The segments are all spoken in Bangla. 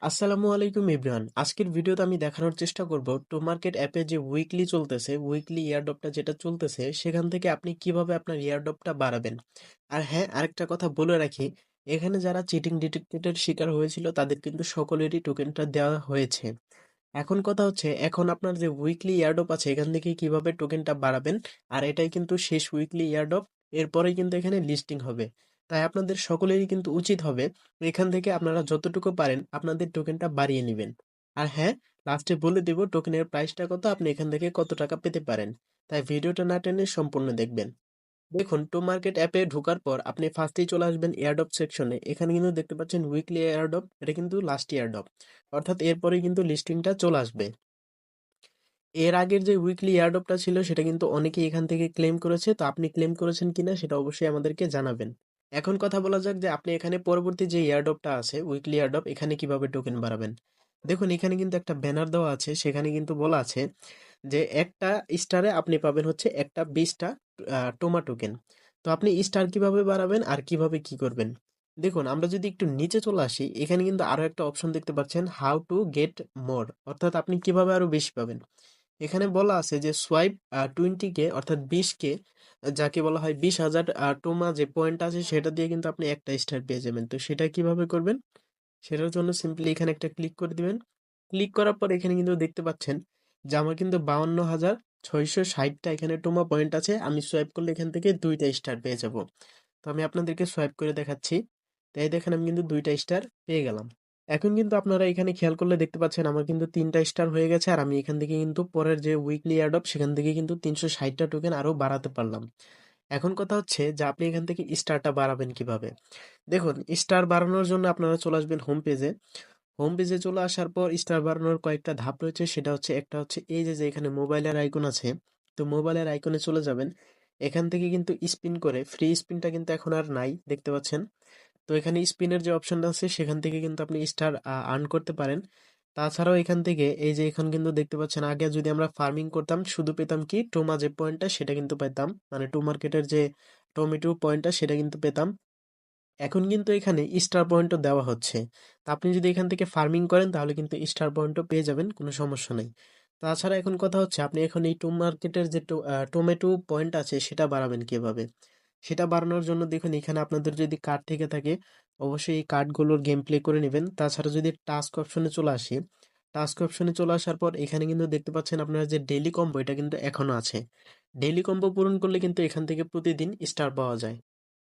আসসালামু আলাইকুম এভরিওয়ান। আজকের ভিডিওতে আমি দেখানোর চেষ্টা করব টু মার্কেট অ্যাপে যে উইকলি চলতেছে, উইকলি এয়ারড্রপটা যেটা চলতেছে সেখান থেকে আপনি কিভাবে আপনার এয়ারড্রপটা বাড়াবেন। আর হ্যাঁ, আরেকটা কথা বলে রাখি, এখানে যারা চিটিং ডিটেক্টেডের শিকার হয়েছিল তাদের কিন্তু সকলেরই টোকেনটা দেওয়া হয়েছে। এখন কথা হচ্ছে, এখন আপনার যে উইকলি এয়ারড্রপ আছে এখান থেকে কিভাবে টোকেনটা বাড়াবেন। আর এটাই কিন্তু শেষ উইকলি এয়ারড্রপ, এরপরেই কিন্তু এখানে লিস্টিং হবে। তাই আপনাদের সকলেরই কিন্তু উচিত হবে এখান থেকে আপনারা যতটুকু পারেন আপনাদের টোকেনটা বাড়িয়ে নেবেন। আর হ্যাঁ, লাস্টে বলে দেব টোকেনের প্রাইসটা কত, আপনি এখান থেকে কত টাকা পেতে পারেন। তাই ভিডিওটা না টেনে সম্পূর্ণ দেখবেন। দেখুন, টু মার্কেট অ্যাপে ঢোকার পর আপনি ফার্স্টেই চলে আসবেন এয়ারড্রপ সেকশনে। এখানে কিন্তু দেখতে পাচ্ছেন উইকলি এয়ারড্রপ, এটা কিন্তু লাস্ট এয়ারড্রপ, অর্থাৎ এরপরেই কিন্তু লিস্টিংটা চলে আসবে। এর আগের যে উইকলি এয়ারড্রপটা ছিল সেটা কিন্তু অনেকেই এখান থেকে ক্লেম করেছে, তো আপনি ক্লেম করেছেন কিনা সেটা অবশ্যই আমাদেরকে জানাবেন। এখন কথা বলা যাক যে আপনি এখানে পরবর্তী যে এয়ারড্রপটা আছে উইকলি এয়ারড্রপ, এখানে কিভাবে টোকেন বাড়াবেন। দেখুন, এখানে কিন্তু একটা ব্যানার দেওয়া আছে, সেখানে কিন্তু বলা আছে যে একটা স্টারে আপনি পাবেন হচ্ছে একটা 20টা টোমা টোকেন। তো আপনি স্টার কিভাবে বাড়াবেন আর কিভাবে কি করবেন। দেখুন, আমরা যদি একটু নিচে চলে আসি, এখানে কিন্তু আরো একটা অপশন দেখতে পাচ্ছেন, হাউ টু গেট মোর, অর্থাৎ আপনি কিভাবে আরো বেশি পাবেন। এখানে বলা আছে যে সোয়াইপ 20 কে, অর্থাৎ 20 কে, যাকে বলা হয় 20,000 টোমা যে পয়েন্ট আছে সেটা দিয়ে কিন্তু আপনি একটা স্টার পেয়ে যাবেন। তো সেটা কিভাবে করবেন, সেটার জন্য সিম্পলি এখানে একটা ক্লিক করে দিবেন। ক্লিক করার পর এখানে কিন্তু দেখতে পাচ্ছেন যে আমার কিন্তু 52,660টা এখানে টোমা পয়েন্ট আছে। আমি সোয়াইপ করলে এখান থেকে 2টা স্টার পেয়ে যাব। তো আমি আপনাদেরকে সোয়াইপ করে দেখাচ্ছি। তাই দেখেন, আমি কিন্তু 2টা স্টার পেয়ে গেলাম। এখন কিন্তু আপনারা এখানে খেয়াল করলে দেখতে পাচ্ছেন আমার কিন্তু 3টা স্টার হয়ে গেছে, আর আমি এখান থেকে কিন্তু পরের যে উইকলি এয়ারড্রপ সেখান থেকে কিন্তু 360টা টোকেন আরো বাড়াতে পারলাম। এখন কথা হচ্ছে যে আপনি এখান থেকে স্টারটা বাড়াবেন কিভাবে। দেখুন, স্টার বাড়ানোর জন্য আপনারা চলে আসবেন হোম পেজে। হোম পেজে চলে আসার পর স্টার বাড়ানোর কয়েকটা ধাপ রয়েছে, সেটা হচ্ছে, একটা হচ্ছে এই যে যে এখানে মোবাইলের আইকন আছে, তো মোবাইলের আইকনে চলে যাবেন। এখান থেকে কিন্তু স্পিন করে, ফ্রি স্পিনটা কিন্তু এখন আর নাই দেখতে পাচ্ছেন। তো এখানে স্পিনের যে অপশনটা আছে সেখান থেকে কিন্তু আপনি স্টার আর্ন করতে পারেন। তাছাড়াও এখান থেকে এই যে এখন কিন্তু দেখতে পাচ্ছেন, আগে যদি আমরা ফার্মিং করতাম শুধু পেতাম কি টোমা যে পয়েন্টটা সেটা কিন্তু পেতাম, মানে টু মার্কেটের যে টমেটো পয়েন্টটা সেটা কিন্তু পেতাম। এখন কিন্তু এখানে স্টার পয়েন্টও দেওয়া হচ্ছে। তা আপনি যদি এখান থেকে ফার্মিং করেন তাহলে কিন্তু স্টার পয়েন্টও পেয়ে যাবেন, কোনো সমস্যা নেই। তাছাড়া এখন কথা হচ্ছে, আপনি এখন এই টু মার্কেটের যে টমেটো পয়েন্ট আছে সেটা বাড়াবেন কিভাবে। সেটা বাড়ানোর জন্য দেখুন, এখানে আপনাদের যদি কার্ড থেকে থাকে অবশ্যই এই কার্ডগুলোর গেম প্লে করে নেবেন। তাছাড়া যদি টাস্ক অপশনে চলে আসি, টাস্ক অপশনে চলে আসার পর এখানে কিন্তু দেখতে পাচ্ছেন আপনারা যে ডেইলি কম্বো, এটা কিন্তু এখনো আছে। ডেইলি কম্বো পূরণ করলে কিন্তু এখান থেকে প্রতিদিন স্টার পাওয়া যায়।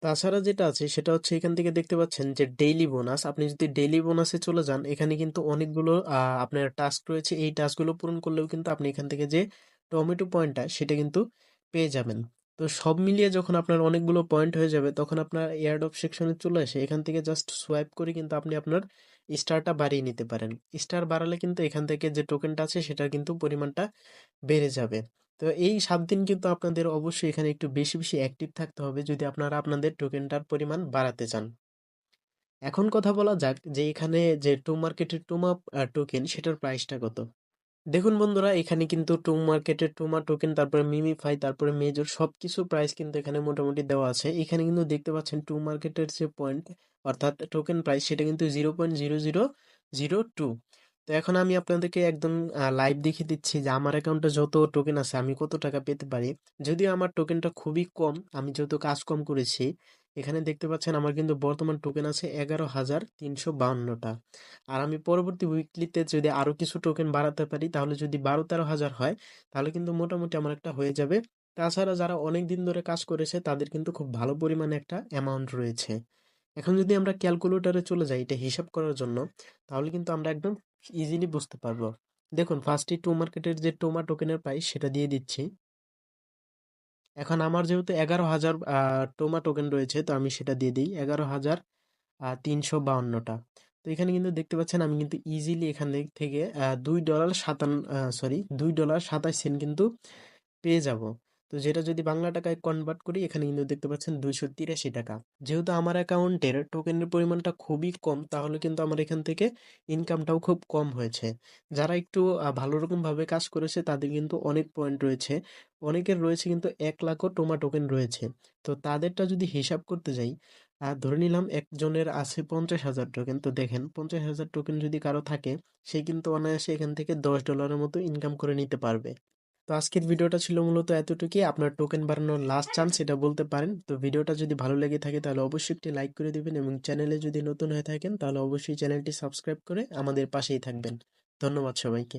তাছাড়া যেটা আছে সেটা হচ্ছে, এখান থেকে দেখতে পাচ্ছেন যে ডেইলি বোনাস, আপনি যদি ডেইলি বোনাসে চলে যান এখানে কিন্তু অনেকগুলো আপনার টাস্ক রয়েছে। এই টাস্কগুলো পূরণ করলেও কিন্তু আপনি এখান থেকে যে টমেটো পয়েন্টটা সেটা কিন্তু পেয়ে যাবেন। তো সব মিলিয়ে যখন আপনার অনেকগুলো পয়েন্ট হয়ে যাবে তখন আপনার এয়ারড্রপ সেকশনে চলে আসে, এখান থেকে জাস্ট সোয়াইপ করে কিন্তু আপনি আপনার স্টারটা বাড়িয়ে নিতে পারেন। স্টার বাড়ালে কিন্তু এখান থেকে যে টোকেনটা আছে সেটার কিন্তু পরিমাণটা বেড়ে যাবে। তো এই 7 দিন কিন্তু আপনাদের অবশ্যই এখানে একটু বেশি বেশি অ্যাক্টিভ থাকতে হবে যদি আপনারা আপনাদের টোকেনটার পরিমাণ বাড়াতে চান। এখন কথা বলা যাক যে এখানে যে টু মার্কেটের টুমা টোকেন সেটার প্রাইসটা কত। দেখুন বন্ধুরা, এখানে কিন্তু টু মার্কেটের টুমা টোকেন, তারপরে মিমিফাই, তারপরে মেজর সবকিছু প্রাইস কিন্তু এখানে মোটামুটি দেওয়া আছে। এখানে কিন্তু দেখতে পাচ্ছেন টু মার্কেটের যে পয়েন্ট, অর্থাৎ টোকেন প্রাইস, সেটা কিন্তু 0.0002। তো এখন আমি আপনাদেরকে একদম লাইভ দেখিয়ে দিচ্ছি যে আমার অ্যাকাউন্টে যত টোকেন আছে আমি কত টাকা পেতে পারি। যদিও আমার টোকেনটা খুবই কম, আমি যেহেতু কাজ কম করেছি। এখানে দেখতে পাচ্ছেন আমার কিন্তু বর্তমান টোকেন আছে 11,352টা। আর আমি পরবর্তী উইকলিতে যদি আরো কিছু টোকেন বাড়াতে পারি, তাহলে যদি 12-13 হাজার হয় তাহলে কিন্তু মোটামুটি আমার একটা হয়ে যাবে। তাছাড়া যারা অনেক দিন ধরে কাজ করেছে তাদের কিন্তু খুব ভালো পরিমাণে একটা অ্যামাউন্ট রয়েছে। এখন যদি আমরা ক্যালকুলেটরে চলে যাই এটা হিসাব করার জন্য, তাহলে কিন্তু আমরা একদম ইজিলি বুঝতে পারবো। দেখুন, ফার্স্টে টু মার্কেটের যে টোমা টোকেনের প্রাইস সেটা দিয়ে দিচ্ছি। এখন আমার যেহেতু 11,000 টোমা টোকেন রয়েছে, তো আমি সেটা দিয়ে দিই 11,352টা। তো এখানে কিন্তু দেখতে পাচ্ছেন আমি কিন্তু ইজিলি এখান থেকে $2.27 কিন্তু পেয়ে যাব। তো যেটা যদি বাংলা টাকায় কনভার্ট করি, এখানে কিন্তু দেখতে পাচ্ছেন 283 টাকা। যেহেতু আমার অ্যাকাউন্টের টোকেনের পরিমাণটা খুবই কম, তাহলে কিন্তু আমার এখান থেকে ইনকামটাও খুব কম হয়েছে। যারা একটু ভালো রকম ভাবে কাজ করেছে তাদের কিন্তু অনেক পয়েন্ট রয়েছে। অনেকের রয়েছে কিন্তু 1 লাখও টোমা টোকেন রয়েছে। তো তাদেরটা যদি হিসাব করতে যাই, আর ধরে নিলাম একজনের আছে 50,000 টোকেন। তো দেখেন 50,000 টোকেন যদি কারো থাকে, সে কিন্তু অনায়াসে এখান থেকে $10 মতো ইনকাম করে নিতে পারবে। তো আজকের ভিডিওটা ছিল মূলত এতটুকুই। আপনার টোকেন বাড়ানোর লাস্ট চান্স এটা বলতে পারেন। তো ভিডিওটা যদি ভালো লেগে থাকে তাহলে অবশ্যই একটি লাইক করে দিবেন এবং চ্যানেলে যদি নতুন হয়ে থাকেন তাহলে অবশ্যই চ্যানেলটি সাবস্ক্রাইব করে আমাদের পাশেই থাকবেন। ধন্যবাদ সবাইকে।